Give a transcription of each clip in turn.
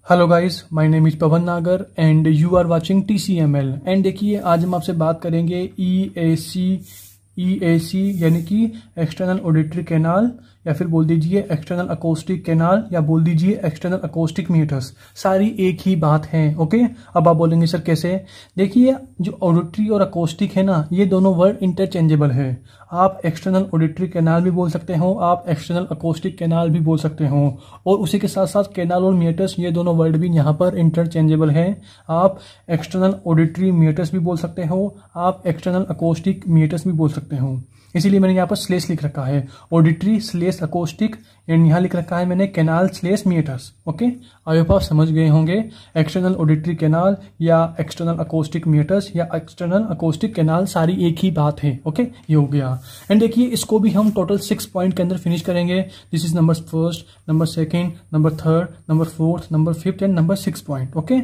Hello guys, my name is Pawan Nagar and you are watching TCML। And देखिए, आज हम आपसे बात करेंगे EAC यानी कि एक्सटर्नल ऑडिटरी कैनाल, या फिर बोल दीजिए एक्सटर्नल अकोस्टिक कैनाल, या बोल दीजिए एक्सटर्नल अकोस्टिक मीटर्स। सारी एक ही बात है। ओके, अब आप बोलेंगे सर कैसे? देखिए, जो ऑडिटरी और अकोस्टिक है ना, ये दोनों वर्ड इंटरचेंजेबल है। आप एक्सटर्नल ऑडिटरी कैनाल भी बोल सकते हो, आप एक्सटर्नल अकोस्टिक कैनाल भी बोल सकते हो, और उसी के साथ साथ कैनाल और मीटर्स, ये दोनों वर्ड भी यहाँ पर इंटरचेंजेबल है। आप एक्सटर्नल ऑडिटरी मीटर्स भी बोल सकते हो, आप एक्सटर्नल अकोस्टिक मीटर्स भी बोल सकते हो। इसीलिए मैंने यहाँ पर स्लेश लिख रखा है, ऑडिटरी स्लेश अकोस्टिक, एंड यहाँ लिख रखा है मैंने canal slash meatus. Okay, I hope आप समझ गए होंगे। एक्सटर्नल ऑडिटरी कैनाल या एक्सटर्नल अकोस्टिक मीटर्स या एक्सटर्नल अकोस्टिक कैनाल, सारी एक ही बात है। ओके, ये हो गया। एंड देखिए, इसको भी हम टोटल 6 पॉइंट के अंदर फिनिश करेंगे। This is number first, number second, number third, number fourth, number fifth and number 6 point. Okay,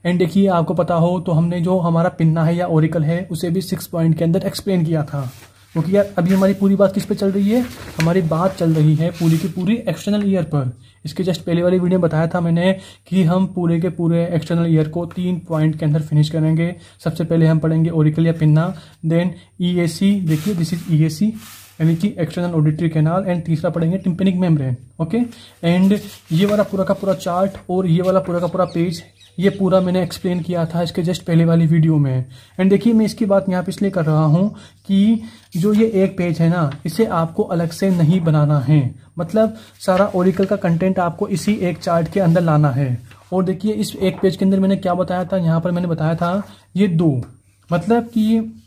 and देखिए, आपको पता हो तो हमने जो हमारा पिन्ना है या ओरिकल है, उसे भी 6 पॉइंट के अंदर एक्सप्लेन किया था। क्योंकि यार अभी हमारी पूरी बात किस पे चल रही है? हमारी बात चल रही है पूरी की पूरी एक्सटर्नल ईयर पर। इसके जस्ट पहले वाली वीडियो में बताया था मैंने कि हम पूरे के पूरे एक्सटर्नल ईयर को 3 पॉइंट के अंदर फिनिश करेंगे। सबसे पहले हम पढ़ेंगे ओरिकल या पिन्ना, देन EAC, देखिए दिस इज EAC यानी कि एक्सटर्नल ऑडिटरी कैनाल, एंड तीसरा पढ़ेंगे टिम्पेनिक मेम्ब्रेन। ओके, एंड ये वाला पूरा का पूरा चार्ट और ये वाला पूरा का पूरा पेज, ये पूरा मैंने एक्सप्लेन किया था इसके जस्ट पहले वाली वीडियो में। एंड देखिए, मैं इसकी बात यहाँ पे इसलिए कर रहा हूँ कि जो ये एक पेज है ना, इसे आपको अलग से नहीं बनाना है। मतलब सारा ओरिकल का कंटेंट आपको इसी एक चार्ट के अंदर लाना है। और देखिए, इस एक पेज के अंदर मैंने क्या बताया था, यहाँ पर मैंने बताया था ये 2, मतलब कि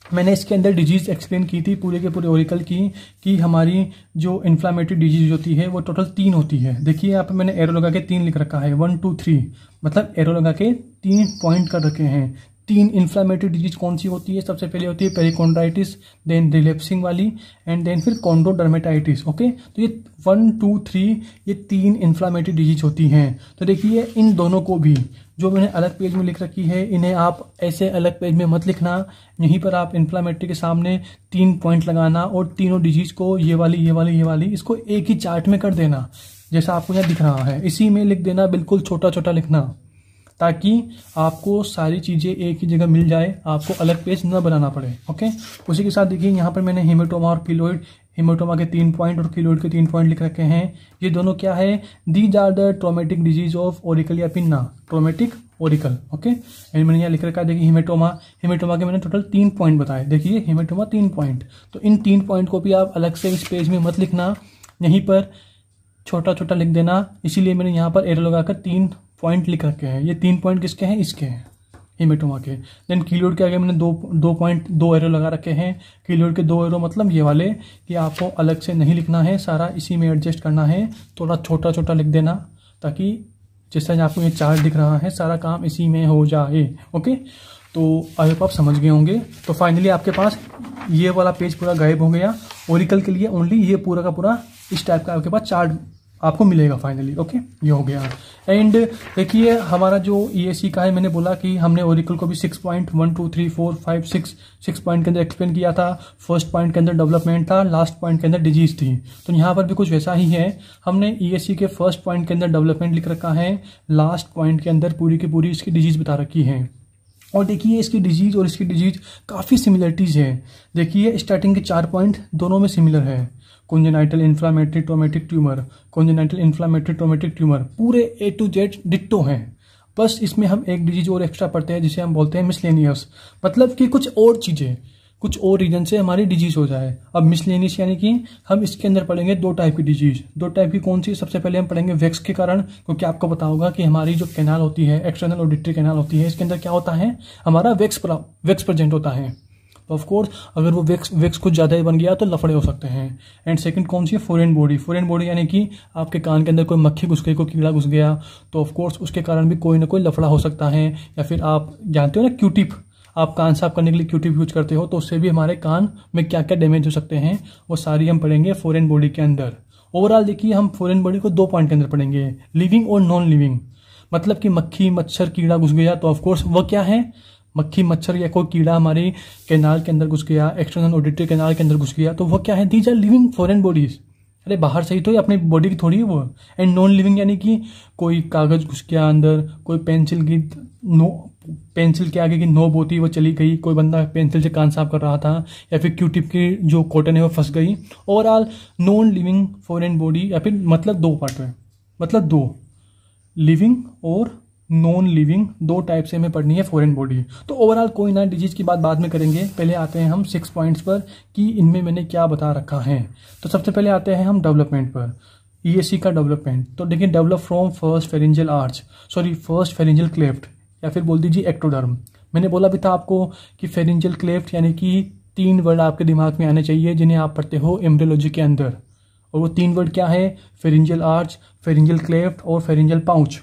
मैंने इसके अंदर डिजीज एक्सप्लेन की थी पूरे के पूरे ओरिकल की, कि हमारी जो इन्फ्लामेटरी डिजीज होती है वो टोटल 3 होती है। देखिए, यहाँ पे मैंने एरो लगा के 3 लिख रखा है, 1 2 3, मतलब एरो लगा के 3 पॉइंट कर रखे हैं। 3 इन्फ्लामेटरी डिजीज कौन सी होती है? सबसे पहले होती है पेरिकोंड्राइटिस, देन रिलेप्सिंग वाली, एंड देन फिर कॉन्डोडर्मेटाइटिस। ओके, तो ये 1 2 3 ये 3 इन्फ्लामेटरी डिजीज होती हैं। तो देखिए, इन दोनों को भी जो मैंने अलग पेज में लिख रखी है, इन्हें आप ऐसे अलग पेज में मत लिखना। यहीं पर आप इन्फ्लामेटरी के सामने 3 पॉइंट लगाना, और तीनों डिजीज को ये वाली इसको एक ही चार्ट में कर देना, जैसा आपको यहाँ दिख रहा है, इसी में लिख देना, बिल्कुल छोटा छोटा लिखना, ताकि आपको सारी चीज़ें एक ही जगह मिल जाए, आपको अलग पेज न बनाना पड़े। ओके, उसी के साथ देखिए, यहाँ पर मैंने हेमेटोमा और कीलोइड, हेमेटोमा के 3 पॉइंट और कीलोइड के 3 पॉइंट लिख रखे हैं। ये दोनों क्या है? These are the traumatic disease of auricle या pinna, traumatic auricle. Okay, and मैंने यहाँ लिख रखा है, देखिए हेमेटोमा के मैंने टोटल 3 पॉइंट बताए। देखिए, हेमेटोमा 3 पॉइंट, तो इन 3 पॉइंट को भी आप अलग से इस पेज में मत लिखना, यहीं पर छोटा छोटा लिख देना। इसीलिए मैंने यहाँ पर एरो लगाकर 3 पॉइंट लिख रखे हैं। ये 3 पॉइंट किसके हैं? इसके हैं, हेमेटोमा के। देन कीलोइड के आगे मैंने 2 पॉइंट 2 एरो लगा रखे हैं। कीलोइड के 2 एरो मतलब ये वाले, कि आपको अलग से नहीं लिखना है, सारा इसी में एडजस्ट करना है। थोड़ा छोटा छोटा लिख देना, ताकि जिस तरह आपको ये चार्ट दिख रहा है, सारा काम इसी में हो जाए। ओके, तो आई होप आप समझ गए होंगे। तो फाइनली आपके पास ये वाला पेज पूरा गायब हो गया। ओरिकल के लिए ओनली ये पूरा का पूरा इस टाइप का आपके पास चार्ट आपको मिलेगा फाइनली। ओके, ये हो गया। एंड देखिए, हमारा जो EAC का है, मैंने बोला कि हमने ओरिकल को भी 6 पॉइंट 1 2 3 4 5 6 पॉइंट के अंदर एक्सप्लेन किया था। फर्स्ट पॉइंट के अंदर डेवलपमेंट था, लास्ट पॉइंट के अंदर डिजीज थी। तो यहाँ पर भी कुछ वैसा ही है। हमने EAC के फर्स्ट पॉइंट के अंदर डेवलपमेंट लिख रखा है, लास्ट पॉइंट के अंदर पूरी की पूरी इसकी डिजीज बता रखी है। और देखिए, इसकी डिजीज और इसकी डिजीज काफ़ी सिमिलरिटीज़ है। देखिए, स्टार्टिंग के 4 पॉइंट दोनों में सिमिलर है। Congenital inflammatory traumatic tumour, congenital inflammatory traumatic tumour, पूरे A to Z डिट्टो हैं। बस इसमें हम एक डिजीज और एक्स्ट्रा पढ़ते हैं, जिसे हम बोलते हैं मिसलेनियस, मतलब कि कुछ और चीज़ें, कुछ और रीजन से हमारी डिजीज हो जाए। अब मिसलेनियस यानी कि हम इसके अंदर पढ़ेंगे 2 टाइप की डिजीज। 2 टाइप की कौन सी? सबसे पहले हम पढ़ेंगे वेक्स के कारण, क्योंकि आपको पता होगा कि हमारी जो कैनाल होती है, एक्सटर्नल ऑडिटरी कैनाल होती है, इसके अंदर क्या होता है? हमारा वेक्स प्रेजेंट होता है। तो ऑफ कोर्स अगर वो वेक्स कुछ ज़्यादा ही बन गया तो लफड़े हो सकते हैं। एंड सेकंड कौन सी है? फॉरेन बॉडी यानी कि आपके कान के अंदर कोई मक्खी घुस गई, कोई कीड़ा घुस गया, तो ऑफ कोर्स उसके कारण भी कोई ना कोई लफड़ा हो सकता है। या फिर आप जानते हो ना, क्यूटिप, आप कान साफ करने के लिए क्यूटिप यूज करते हो, तो उससे भी हमारे कान में क्या क्या डैमेज हो सकते हैं, वो सारी हम पढ़ेंगे फॉरेन बॉडी के अंदर। ओवरऑल देखिए, हम फॉरेन बॉडी को 2 पॉइंट के अंदर पढ़ेंगे, लिविंग और नॉन लिविंग। मतलब कि मक्खी, मच्छर, कीड़ा घुस गया, तो ऑफकोर्स वह क्या है? मक्खी, मच्छर या कोई कीड़ा हमारी कैनाल के अंदर घुस गया, एक्सटर्नल ऑडिटरी कैनाल के अंदर घुस गया, तो वह क्या है? These are living foreign bodies. अरे बाहर से ही तो, ये अपनी बॉडी की थोड़ी है वो। एंड नॉन लिविंग यानी कि कोई कागज घुस गया अंदर, कोई पेंसिल के आगे की नोब होती वो चली गई, कोई बंदा पेंसिल से कान साफ कर रहा था, या फिर क्यूटिप की जो कॉटन है वो फंस गई। Overall non living foreign body, या फिर मतलब दो पार्ट में, मतलब दो, लिविंग और नॉन लिविंग, दो टाइप से हमें पढ़नी है फॉरेन बॉडी। तो ओवरऑल कोई ना डिजीज की बात बाद में करेंगे, पहले आते हैं हम 6 पॉइंट्स पर कि इनमें मैंने क्या बता रखा है। तो सबसे पहले आते हैं हम डेवलपमेंट पर, ईएससी का डेवलपमेंट। तो देखिए, develop from first pharyngeal cleft, या फिर बोल दीजिए एक्टोडर्म। मैंने बोला भी था आपको कि फेरिंजियल क्लेफ्ट यानी कि 3 वर्ड आपके दिमाग में आने चाहिए जिन्हें आप पढ़ते हो एम्ब्रियोलॉजी के अंदर, और वो 3 वर्ड क्या है? फेरिंजियल आर्च, फेरिंजियल क्लेफ्ट और फेरिंजियल पाउच।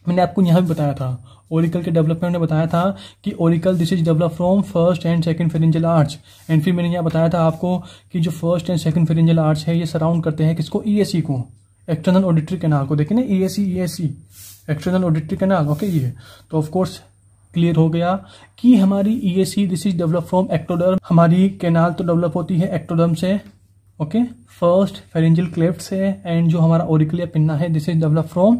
मैंने आपको यहाँ भी बताया था, ओरिकल के डेवलपमेंट में बताया था कि Oracle this is develop from first and second pharyngeal arch. And फिर मैंने यहाँ बताया था आपको कि जो first and second pharyngeal arch है ये सराउंड करते हैं किसको? ईएससी को, एक्सटर्नल ऑडिटरी कैनाल को। देखिए ना, ESC external auditory canal, okay. ये तो ऑफ कोर्स क्लियर हो गया कि हमारी ESC this is develop from ectoderm, हमारी कैनाल तो डेवलप होती है एक्टोडर्म से, ओके, फर्स्ट फेरिंजियल क्लेफ्ट से। एंड जो हमारा ओरिकल या पिन्ना है this is develop from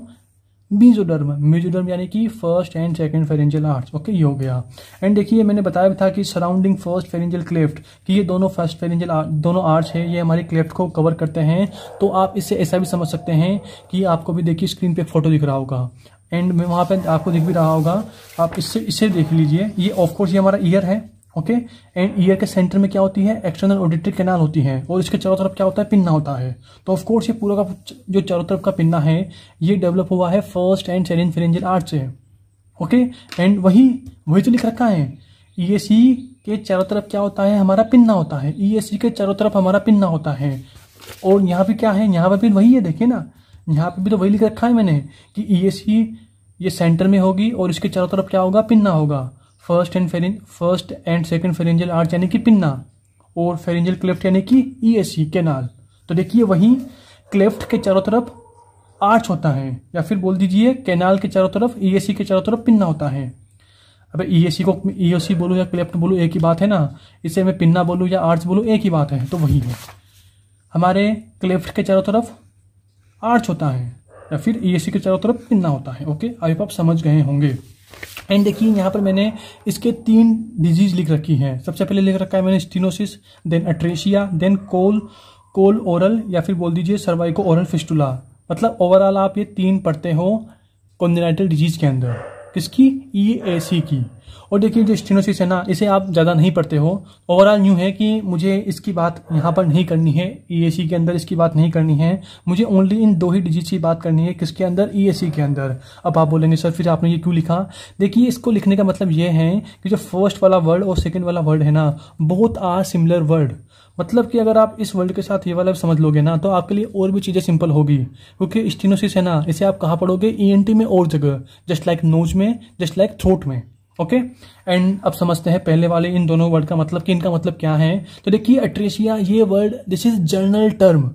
mesoderm यानी कि first and second pharyngeal arch, okay, ये हो गया। एंड देखिए, मैंने बताया भी था कि सराउंडिंग फर्स्ट फेरिंजियल क्लेफ्ट, कि ये दोनों फर्स्ट फेरिंजियल दोनों आर्च है, ये हमारी क्लेफ्ट को कवर करते हैं। तो आप इससे ऐसा भी समझ सकते हैं कि आपको भी देखिए स्क्रीन पे फोटो दिख रहा होगा, एंड में वहां पे आपको दिख भी रहा होगा, आप इससे देख लीजिए। ये ऑफकोर्स ये हमारा ईयर है, ओके। एंड ईयर के सेंटर में क्या होती है? एक्सटर्नल ऑडिटरी कैनाल होती है, और इसके चारों तरफ क्या होता है? पिन्ना होता है। तो ऑफ कोर्स ये पूरा का जो चारों तरफ का पिन्ना है ये डेवलप हुआ है first and second pharyngeal arch से, ओके। एंड वही तो लिख रखा है, ईएससी के चारों तरफ क्या होता है? हमारा पिन्ना होता है। ईएससी के चारों तरफ हमारा पिन्ना होता है। और यहाँ पे क्या है? यहाँ पे भी वही है, देखिए ना, यहाँ पे भी तो वही लिख रखा है मैंने कि ईएससी ये सेंटर में होगी और इसके चारों तरफ क्या होगा? पिन्ना होगा। First and second pharyngeal arch यानी कि पिन्ना, और फेरिंजियल क्लेफ्ट यानी कि ईएससी कैनाल। तो देखिए, वही क्लेफ्ट के चारों तरफ आर्च होता है, या फिर बोल दीजिए कैनाल के चारों तरफ, ईएससी के चारों तरफ पिन्ना होता है। अबे ईएससी को ईएससी बोलूं या क्लेफ्ट बोलूं एक ही बात है ना, इसे मैं पिन्ना बोलूं या आर्च बोलूं एक ही बात है। तो वही है, हमारे क्लेफ्ट के चारों तरफ आर्च होता है या फिर ईएससी के चारों तरफ पिन्ना होता है, ओके। अभी आप समझ गए होंगे। एंड देखिए, यहाँ पर मैंने इसके 3 डिजीज लिख रखी हैं। सबसे पहले लिख रखा है मैंने स्टीनोसिस, देन अट्रेशिया, देन कोल ओरल, या फिर बोल दीजिए सर्वाइको ओरल फिस्टुला। मतलब ओवरऑल आप ये 3 पढ़ते हो कॉन्जेनाइटल डिजीज के अंदर, किसकी? ईएससी की। और देखिए, जो स्टीनोसिस है ना, इसे आप ज़्यादा नहीं पढ़ते हो। ओवरऑल यूँ है कि मुझे इसकी बात यहाँ पर नहीं करनी है, ईएससी के अंदर इसकी बात नहीं करनी है। मुझे ओनली इन 2 ही डिजीज की बात करनी है, किसके अंदर? ईएससी के अंदर। अब आप बोलेंगे सर फिर आपने ये क्यों लिखा? देखिए, इसको लिखने का मतलब ये है कि जो फर्स्ट वाला वर्ड और सेकेंड वाला वर्ड है ना, बोथ आर सिमिलर वर्ड। मतलब कि अगर आप इस वर्ड के साथ ये वाला समझ लोगे ना, तो आपके लिए और भी चीज़ें सिंपल होगी। क्योंकि स्टीनोसिस है ना, इसे आप कहाँ पढ़ोगे? ईएनटी में और जगह, जस्ट लाइक नोज में, जस्ट लाइक थ्रोट में, ओके। एंड अब समझते हैं पहले वाले इन दोनों वर्ड का मतलब कि इनका मतलब क्या है। तो देखिए, अट्रेशिया ये word this is journal term.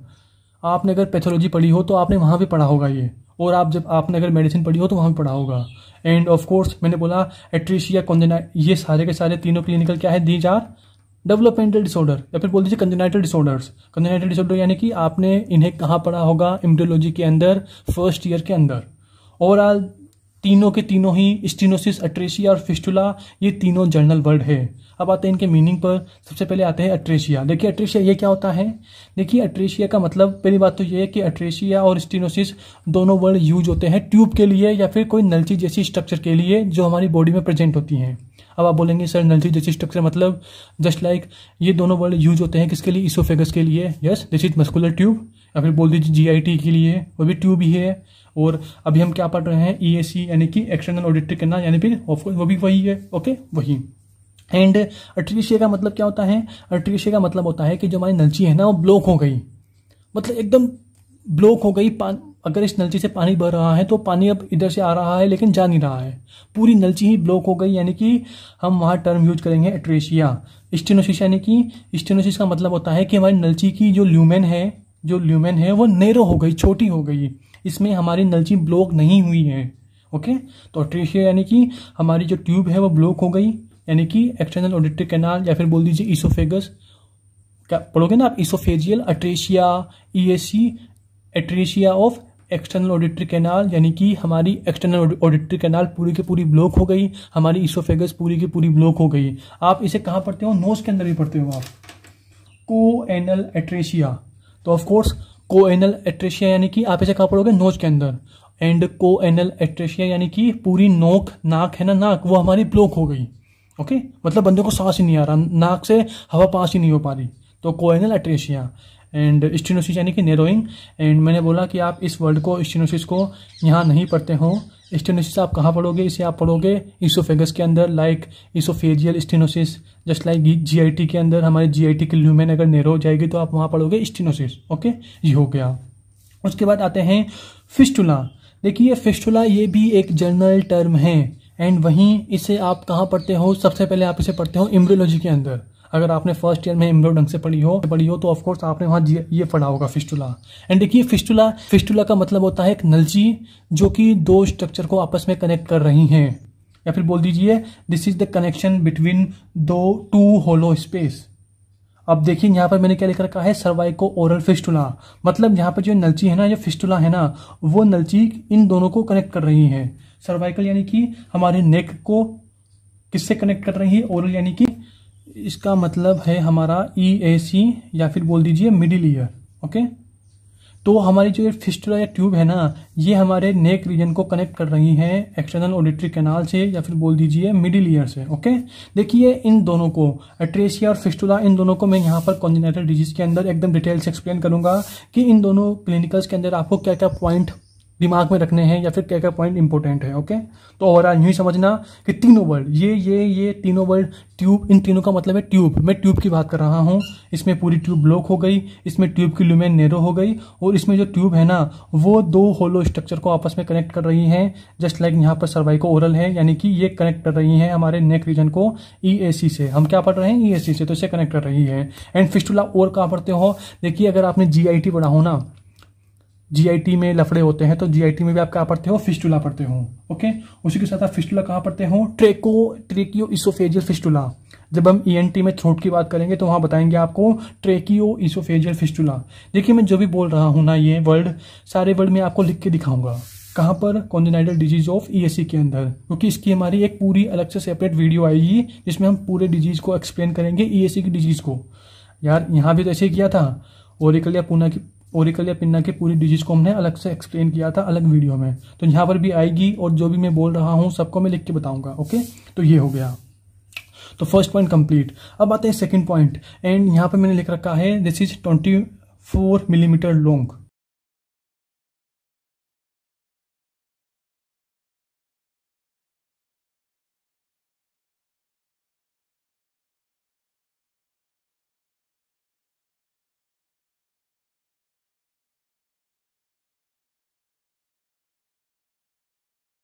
आपने अगर पैथोलॉजी पढ़ी हो तो आपने वहाँ भी पढ़ा होगा ये, और आप जब आपने अगर मेडिसिन पढ़ी हो तो वहाँ भी पढ़ा होगा। एंड ऑफ कोर्स मैंने बोला एट्रेशिया, ये सारे के सारे तीनों क्लिनिकल क्या है? दीज आर डेवलपमेंटल डिसऑर्डर, या फिर बोल दीजिए कंजेनाइटल डिसऑर्डर्स। कंजेनाइटल डिसऑर्डर यानी कि आपने इन्हें कहाँ पढ़ा होगा? एम्ब्रियोलॉजी के अंदर, फर्स्ट ईयर के अंदर। ओवरऑल तीनों के तीनों ही स्टीनोसिस, अट्रेशिया और फिस्टुला ये तीनों जर्नल वर्ड है। अब आते हैं इनके मीनिंग पर। सबसे पहले आते हैं अट्रेशिया। देखिए, अट्रेशिया ये क्या होता है? देखिए, अट्रेशिया का मतलब पहली बात तो ये है कि अट्रेशिया और स्टीनोसिस दोनों वर्ड यूज होते हैं ट्यूब के लिए या फिर कोई नलची जैसी स्ट्रक्चर के लिए जो हमारी बॉडी में प्रेजेंट होती हैं। अब आप बोलेंगे सर नलची जैसी स्ट्रक्चर मतलब? जस्ट लाइक ये दोनों वर्ड यूज होते हैं किसके लिए? इसोफेगस के लिए, yes, this is muscular tube, या फिर बोल दीजिए जीआईटी के लिए, वो भी ट्यूब ही है। और अभी हम क्या पढ़ रहे हैं? ईएससी यानी कि एक्सटर्नल ऑडिटरी कैनाल, यानी फिर ऑफकोर्स वो भी वही है, ओके, वही। एंड अट्रेशिया का मतलब क्या होता है? अट्रेशिया का मतलब होता है कि जो हमारी नलची है ना वो ब्लॉक हो गई, मतलब एकदम ब्लॉक हो गई। अगर इस नलची से पानी बह रहा है तो पानी अब इधर से आ रहा है लेकिन जा नहीं रहा है, पूरी नलची ही ब्लॉक हो गई, यानी कि हम वहाँ टर्म यूज करेंगे अट्रेशिया। स्टेनोसिस यानी कि स्टेनोसिस का मतलब होता है कि हमारी नलची की जो ल्यूमेन है वो नैरो हो गई, छोटी हो गई, इसमें हमारी नलची ब्लॉक नहीं हुई है, ओके। तो अट्रेशिया यानी कि हमारी जो ट्यूब है वो ब्लॉक हो गई, यानी कि एक्सटर्नल ऑडिटरी कैनाल या फिर बोल दीजिए इसोफेगस क्या पढ़ोगे ना आप, oesophageal atresia, EAC atresia of external auditory canal, यानी कि हमारी एक्सटर्नल ऑडिटरी कैनाल पूरी की पूरी ब्लॉक हो गई, हमारी इसोफेगस पूरी की पूरी ब्लॉक हो गई। आप इसे कहाँ पढ़ते हो, नोज के अंदर भी पढ़ते हो आप, कोएनल एट्रेशिया। तो ऑफ कोर्स कोएनल एट्रेशिया यानी कि आप इसे कहाँ पढ़ोगे, नोज के अंदर। एंड कोएनल एट्रेशिया यानी कि पूरी नोक, नाक है ना, नाक वो हमारी ब्लॉक हो गई। ओके, मतलब बंदे को सांस ही नहीं आ रहा, नाक से हवा पास ही नहीं हो पा रही, तो कोएनल एट्रेशिया। एंड स्टेनोसिस यानी कि नैरोइंग। एंड मैंने बोला कि आप इस वर्ड को, स्टेनोसिस को यहाँ नहीं पढ़ते हो। स्टेनोसिस आप कहाँ पढ़ोगे, इसे आप पढ़ोगे इसोफेगस के अंदर, like oesophageal stenosis, just like GIT के अंदर हमारे जीआईटी की ल्यूमेन अगर नैरो हो जाएगी तो आप वहाँ पढ़ोगे स्टेनोसिस। ओके, ये हो गया। उसके बाद आते हैं फिस्टुला। देखिए फिस्टुला ये भी एक जनरल टर्म है, एंड वहीं इसे आप कहाँ पढ़ते हो, सबसे पहले आप इसे पढ़ते हो एम्ब्रियोलॉजी के अंदर। अगर आपने फर्स्ट ईयर में एम्ब्रियो ढंग से पढ़ी हो तो ऑफकोर्स आपने वहाँ ये पढ़ा होगा फिस्टुला। एंड देखिए फिस्टुला का मतलब होता है एक नलची जो कि दो स्ट्रक्चर को आपस में कनेक्ट कर रही हैं, या फिर बोल दीजिए this is the connection between two hollow space. अब देखिए यहाँ पर मैंने क्या लिख रखा है, सर्वाइको ओरल फिस्टुला, मतलब यहाँ पर जो नलची है ना, ये फिस्टुला है ना, वो नलची इन दोनों को कनेक्ट कर रही है। सर्वाइकल यानी कि हमारे नेक को किससे कनेक्ट कर रही है, ओरल यानी कि इसका मतलब है हमारा EAC या फिर बोल दीजिए मिडिल ईयर। ओके, तो हमारी जो फिस्टुला या ट्यूब है ना, ये हमारे नेक रीजन को कनेक्ट कर रही है एक्सटर्नल ऑडिटरी कैनाल से या फिर बोल दीजिए मिडिल ईयर से। ओके, देखिए इन दोनों को, अट्रेशिया और फिस्टुला, इन दोनों को मैं यहाँ पर कॉन्जेनिटल डिजीज के अंदर एकदम डिटेल से एक्सप्लेन करूंगा कि इन दोनों क्लिनिकल्स के अंदर आपको क्या क्या पॉइंट दिमाग में रखने हैं या फिर क्या क्या पॉइंट इंपॉर्टेंट है। ओके, तो ओवरऑल यूं ही समझना कि तीनों वर्ड, ये तीनों वर्ड, ट्यूब, इन तीनों का मतलब है ट्यूब। मैं ट्यूब की बात कर रहा हूं, इसमें पूरी ट्यूब ब्लॉक हो गई, इसमें ट्यूब की ल्यूमेन नैरो हो गई, और इसमें जो ट्यूब है ना वो दो होलो स्ट्रक्चर को आपस में कनेक्ट कर रही है, जस्ट लाइक यहाँ पर सर्वाइको ओरल है, यानी कि ये कनेक्ट कर रही है हमारे नेक रीजन को EAC से। हम क्या पढ़ रहे हैं, EAC से, तो इसे कनेक्ट कर रही है। एंड फिस्टुला और कहाँ पढ़ते हो, देखिए अगर आपने GIT पढ़ा हो ना, GIT में लफड़े होते हैं तो GIT में भी आप क्या पढ़ते हो, फिस्टुला पढ़ते हो। ओके, उसी के साथ आप फिस्टुला कहाँ पढ़ते हो, ट्रेकियो इसोफेजियल फिस्टुला। जब हम ENT में थ्रोट की बात करेंगे तो वहां बताएंगे आपको ट्रेकियो इसोफेजियल फिस्टुला। देखिए मैं जो भी बोल रहा हूं ना, ये वर्ड, सारे वर्ड मैं आपको लिख के दिखाऊंगा। कहाँ पर, कॉन्जेनिटल डिजीज ऑफ EAC के अंदर, क्योंकि इसकी हमारी एक पूरी अलग से सेपरेट वीडियो आएगी जिसमें हम पूरे डिजीज को एक्सप्लेन करेंगे, EAC की डिजीज को। यार यहाँ भी तो ऐसे ही किया था, ओरिकल या पिन्ना की पूरी डिजीज को हमने अलग से एक्सप्लेन किया था अलग वीडियो में, तो यहाँ पर भी आएगी, और जो भी मैं बोल रहा हूँ सबको मैं लिख के बताऊंगा। ओके, तो ये हो गया, तो फर्स्ट पॉइंट कंप्लीट। अब आते हैं सेकंड पॉइंट, एंड यहाँ पर मैंने लिख रखा है दिस इज 24 मिलीमीटर लॉन्ग।